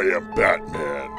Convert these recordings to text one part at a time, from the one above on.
I am Batman.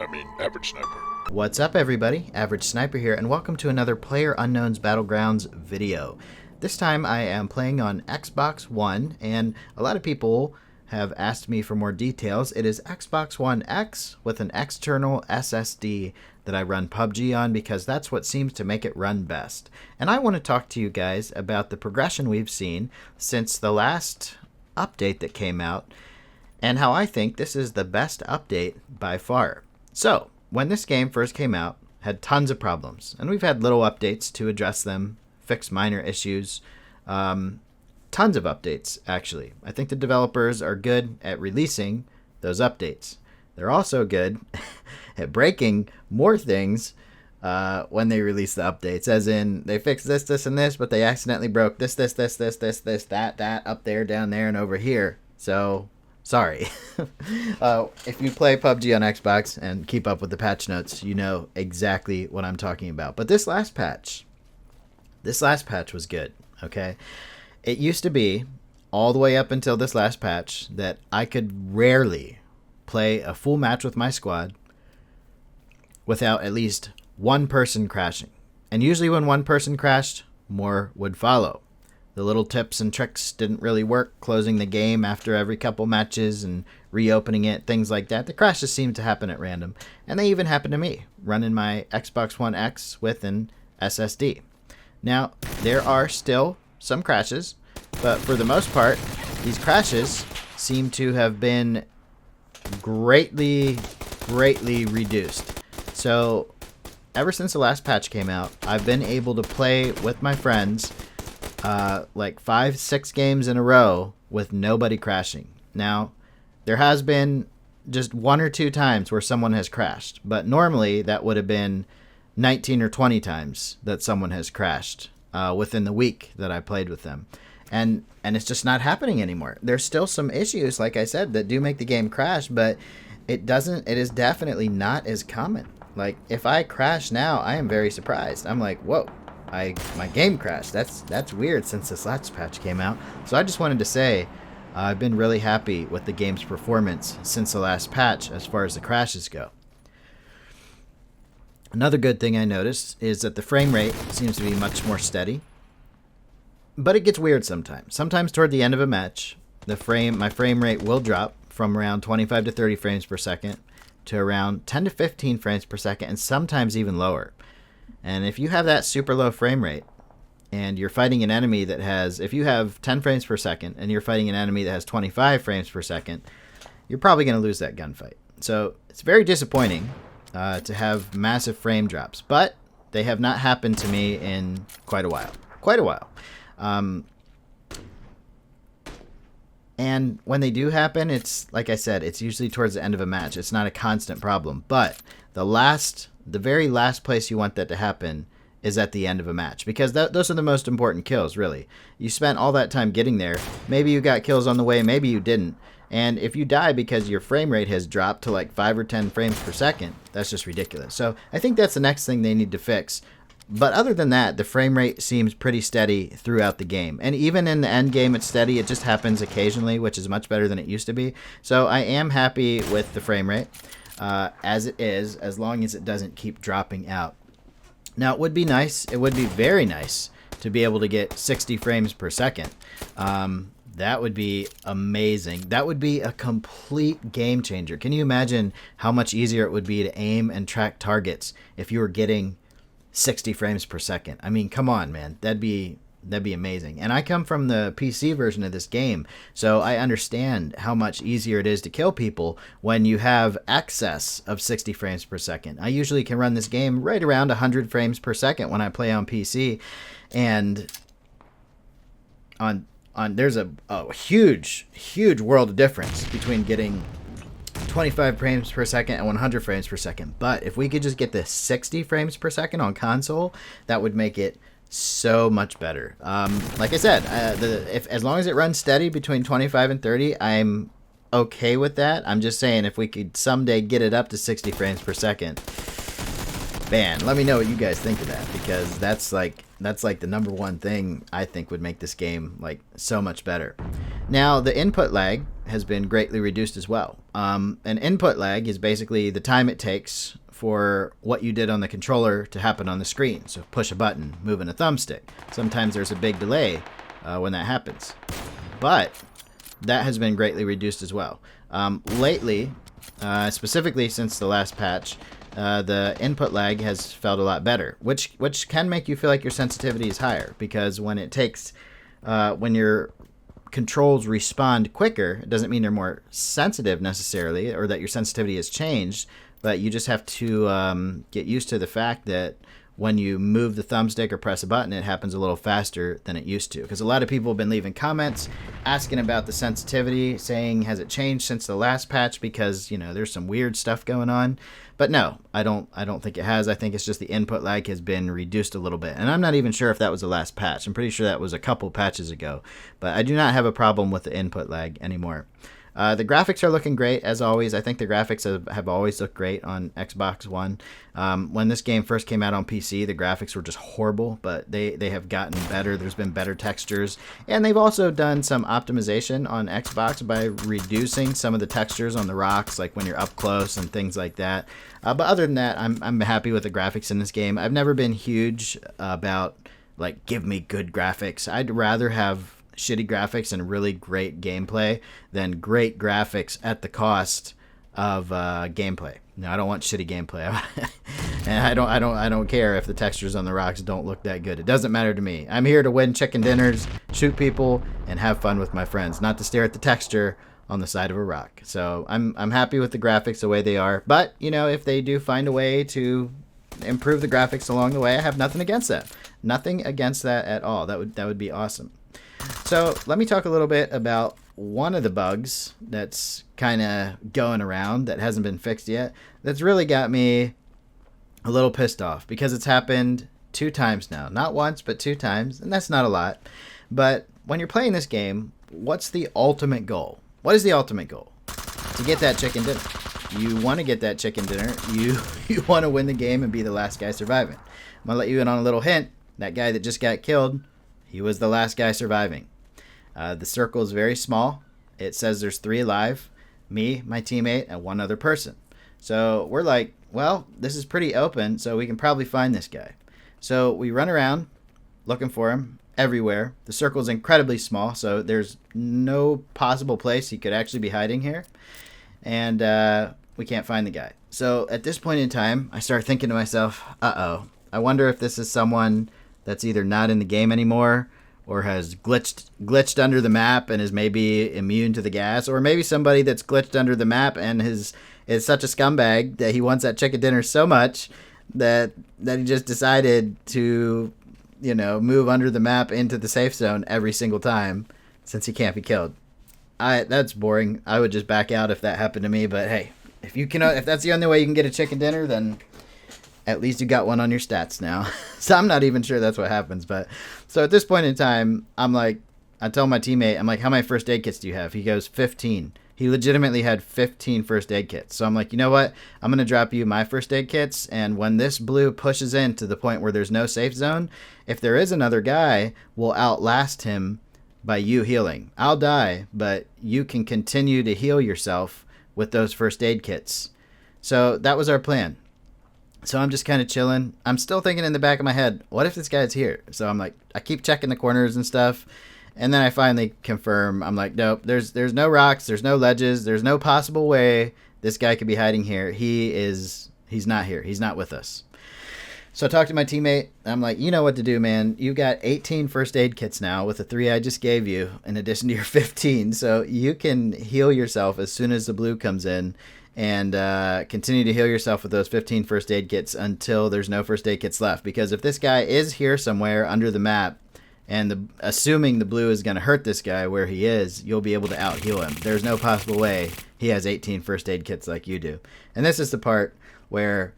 I mean, Average Sniper. What's up, everybody? Average Sniper here, and welcome to another PlayerUnknown's Battlegrounds video. This time I am playing on Xbox One, and a lot of people have asked me for more details. It is Xbox One X with an external SSD that I run PUBG on because that's what seems to make it run best. And I want to talk to you guys about the progression we've seen since the last update that came out, and how I think this is the best update by far. So, when this game first came out, had tons of problems, and we've had little updates to address them, fix minor issues, tons of updates, actually. I think the developers are good at releasing those updates. They're also good at breaking more things when they release the updates, as in they fixed this, this, and this, but they accidentally broke this, that, up there, down there, and over here. So, sorry. If you play PUBG on Xbox and keep up with the patch notes, you know exactly what I'm talking about. But this last patch was good, okay? It used to be, all the way up until this last patch, that I could rarely play a full match with my squad without at least one person crashing. And usually when one person crashed, more would follow. The little tips and tricks didn't really work, closing the game after every couple matches and reopening it, things like that. The crashes seemed to happen at random, and they even happened to me, running my Xbox One X with an SSD. Now, there are still some crashes, but for the most part, these crashes seem to have been greatly reduced. So, ever since the last patch came out, I've been able to play with my friends like 5-6 games in a row with nobody crashing. Now, there has been just 1 or 2 times where someone has crashed, but normally that would have been 19 or 20 times that someone has crashed within the week that I played with them. And it's just not happening anymore. There's still some issues, like I said, that do make the game crash, but it is definitely not as common. Like, if I crash now, I am very surprised. I'm like, whoa, my game crashed. That's weird since this last patch came out. So I just wanted to say I've been really happy with the game's performance since the last patch as far as the crashes go. Another good thing I noticed is that the frame rate seems to be much more steady. But it gets weird sometimes. Sometimes toward the end of a match, my frame rate will drop from around 25 to 30 frames per second to around 10 to 15 frames per second, and sometimes even lower. And if you have that super low frame rate and you're fighting an enemy that has, if you have 10 frames per second and you're fighting an enemy that has 25 frames per second, you're probably going to lose that gunfight. So it's very disappointing to have massive frame drops, but they have not happened to me in quite a while. And when they do happen, it's, like I said, it's usually towards the end of a match. It's not a constant problem. But the very last place you want that to happen is at the end of a match, because those are the most important kills, really. You spent all that time getting there. Maybe you got kills on the way, maybe you didn't. And if you die because your frame rate has dropped to like 5 or 10 frames per second, that's just ridiculous. So I think that's the next thing they need to fix. But other than that, the frame rate seems pretty steady throughout the game. And even in the end game, it's steady. It just happens occasionally, which is much better than it used to be. So I am happy with the frame rate as it is, as long as it doesn't keep dropping out. Now, it would be nice, it would be very nice to be able to get 60 frames per second. That would be amazing. That would be a complete game changer. Can you imagine how much easier it would be to aim and track targets if you were getting 60 frames per second? I mean, come on, man. That'd be amazing. And I come from the PC version of this game, so I understand how much easier it is to kill people when you have excess of 60 frames per second. I usually can run this game right around 100 frames per second when I play on PC, and there's a huge world of difference between getting 25 frames per second and 100 frames per second. But if we could just get the 60 frames per second on console, that would make it so much better. Like I said, as long as it runs steady between 25 and 30, I'm okay with that. I'm just saying, if we could someday get it up to 60 frames per second, man, let me know what you guys think of that, because that's like the number one thing I think would make this game like so much better. Now, the input lag has been greatly reduced as well. An input lag is basically the time it takes for what you did on the controller to happen on the screen. So push a button, moving a thumbstick. Sometimes there's a big delay when that happens. But that has been greatly reduced as well. Lately, specifically since the last patch, the input lag has felt a lot better, which can make you feel like your sensitivity is higher, because when it takes, when your controls respond quicker, it doesn't mean they're more sensitive necessarily, or that your sensitivity has changed, but you just have to get used to the fact that when you move the thumbstick or press a button, it happens a little faster than it used to. Because a lot of people have been leaving comments asking about the sensitivity, saying, has it changed since the last patch? Because, you know, there's some weird stuff going on. But no, I don't think it has. I think it's just the input lag has been reduced a little bit. And I'm not even sure if that was the last patch. I'm pretty sure that was a couple patches ago. But I do not have a problem with the input lag anymore. The graphics are looking great, as always. I think the graphics have always looked great on Xbox One. When this game first came out on PC, the graphics were just horrible, but they have gotten better. There's been better textures, and they've also done some optimization on Xbox by reducing some of the textures on the rocks, like when you're up close and things like that. But other than that, I'm happy with the graphics in this game. I've never been huge about, like, give me good graphics. I'd rather have shitty graphics and really great gameplay than great graphics at the cost of gameplay. No, I don't want shitty gameplay. And I don't care if the textures on the rocks don't look that good. It doesn't matter to me. I'm here to win chicken dinners, shoot people, and have fun with my friends, not to stare at the texture on the side of a rock. So I'm happy with the graphics the way they are. But, you know, if they do find a way to improve the graphics along the way, I have nothing against that. Nothing against that at all. That would be awesome. So let me talk a little bit about one of the bugs that's kind of going around that hasn't been fixed yet. That's really got me a little pissed off, because it's happened 2 times now. Not once, but 2 times, and that's not a lot. But when you're playing this game, what's the ultimate goal? What is the ultimate goal? To get that chicken dinner. You want to get that chicken dinner. You want to win the game and be the last guy surviving. I'm going to let you in on a little hint. That guy that just got killed, he was the last guy surviving. The circle is very small. It says there's 3 alive, me, my teammate, and 1 other person. So we're like, well, this is pretty open, so we can probably find this guy. So we run around looking for him everywhere. The circle is incredibly small, so there's no possible place he could actually be hiding here. And we can't find the guy. So at this point in time, I start thinking to myself, uh-oh, I wonder if this is someone that's either not in the game anymore, or has glitched under the map and is maybe immune to the gas, or maybe somebody that's glitched under the map and is such a scumbag that he wants that chicken dinner so much that he just decided to, you know, move under the map into the safe zone every single time since he can't be killed. That's boring. I would just back out if that happened to me. But hey, if that's the only way you can get a chicken dinner, then at least you got one on your stats now. So I'm not even sure that's what happens. But so at this point in time, I'm like, I tell my teammate, I'm like, how many first aid kits do you have? He goes, 15. He legitimately had 15 first aid kits. So I'm like, you know what? I'm going to drop you my first aid kits. And when this blue pushes in to the point where there's no safe zone, if there is another guy, we'll outlast him by you healing. I'll die, but you can continue to heal yourself with those first aid kits. So that was our plan. So I'm just kind of chilling. I'm still thinking in the back of my head, what if this guy's here? So I'm like, I keep checking the corners and stuff. And then I finally confirm. I'm like, nope, there's no rocks. There's no ledges. There's no possible way this guy could be hiding here. He's not here. He's not with us. So I talked to my teammate. I'm like, you know what to do, man. You got 18 first aid kits now with the 3 I just gave you in addition to your 15. So you can heal yourself as soon as the blue comes in. And continue to heal yourself with those 15 first aid kits until there's no first aid kits left. Because if this guy is here somewhere under the map, and assuming the blue is going to hurt this guy where he is, you'll be able to out-heal him. There's no possible way he has 18 first aid kits like you do. And this is the part where,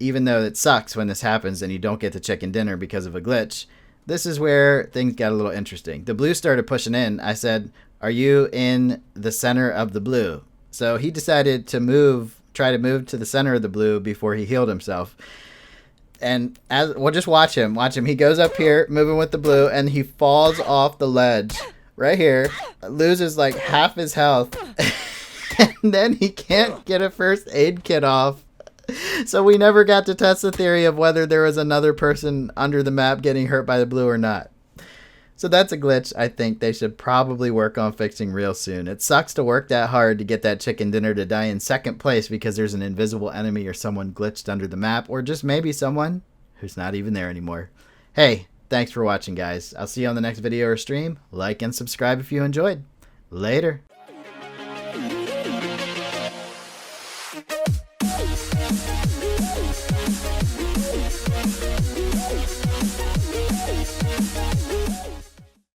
even though it sucks when this happens and you don't get the chicken dinner because of a glitch, this is where things got a little interesting. The blue started pushing in. I said, are you in the center of the blue? So he decided to try to move to the center of the blue before he healed himself. And just watch him. He goes up here, moving with the blue, and he falls off the ledge right here, loses like half his health, and then he can't get a first aid kit off. So we never got to test the theory of whether there was another person under the map getting hurt by the blue or not. So that's a glitch I think they should probably work on fixing real soon. It sucks to work that hard to get that chicken dinner to die in second place because there's an invisible enemy or someone glitched under the map, or just maybe someone who's not even there anymore. Hey, thanks for watching, guys. I'll see you on the next video or stream. Like and subscribe if you enjoyed. Later. We'll be right back.